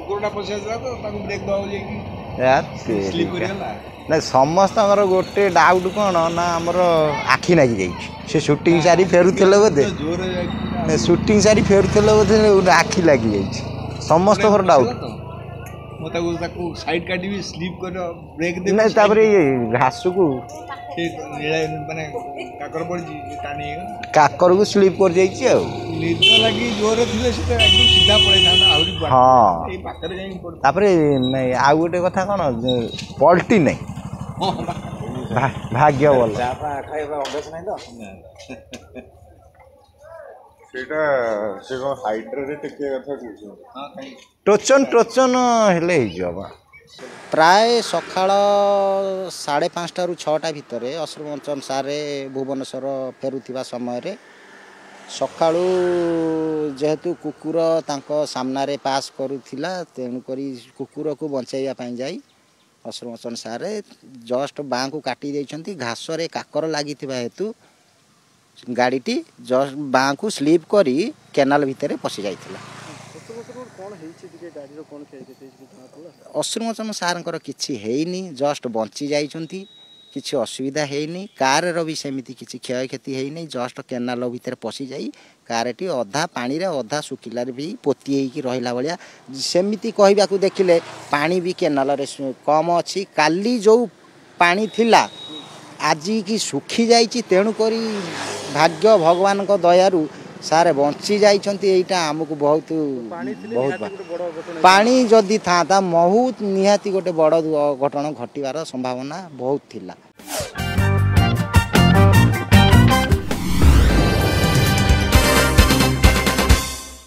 कुकुरटा पशि आसला तो ताको ब्रेक दबाव जाई यार स्लिप करिगला ना समस्त गोटे डाउट कौन ना आमर आखि लागी जाइए से सुटिंग सारी फेरुले बोधे जोर सुटिंग सारी फेरुले बोधे आखि लगी जाइए समस्त डाउट मो ताको साइड काटी स्लिप कर ब्रेक दे नहीं तापर घास को माने काकर पड़ टाणी काकर को स्लिप कर जाइए निद लगी जोर थिले से एकदम सीधा पड़े था आउरी हाँ ए पाकर जाई पड़ तापर नहीं आ गोटे कथा कौन पलटी नहीं भाग्य बोल खाଇବା ଅଭ୍ୟାସ ନାହିଁ ତ ସେଇଟା ସେ କଣ ହାଇଡ୍ରରେ ଟେକିବା କଥା କହୁଛନ୍ତି ହଁ କାଇଁ टोचन टोचन हेले ହେଇଯିବ प्राय सकाळ 5:30 रु 6टा भितर अश्रुमोचन सारे भुवनेश्वर फेरुथिबा समय रे सकाळू जेहेतु कुकुर तांको सामना रे पास करूथिला तेणु करी कुकुर को बचाइया पई जाई अश्रुमोचन सारे जस्ट बाँ को काटी देइछंती घास रे काकर लागिथिबा हेतु गाड़ीटी जस्ट बाँ को स्लीप करी केनाल भितर पशि जाइथिला अश्रुमोचन सार किसी हैनी जस्ट बंची जाइछंती किसी असुविधा हैनी कार भी सेमिति किसी क्षय क्षति हैनी जस्ट केनाल भितर पशि जाई कारटी अधा पानी रे अधा सुखिलार भी पोती होइकी रहिला भलिया सेमिति कहबाकू देखिले पानी भी केनाल रे कम अच्छी काली जो पानी थिला आज की सुखी जाइछि तेणु करी भाग्य भगवान को दयारु सारे बंची जाइछंती एटा हमकु बहुत बहुत पानी जदि था बहुत निहाती गोटे बड़ घटना घटिवार संभावना बहुत थिला।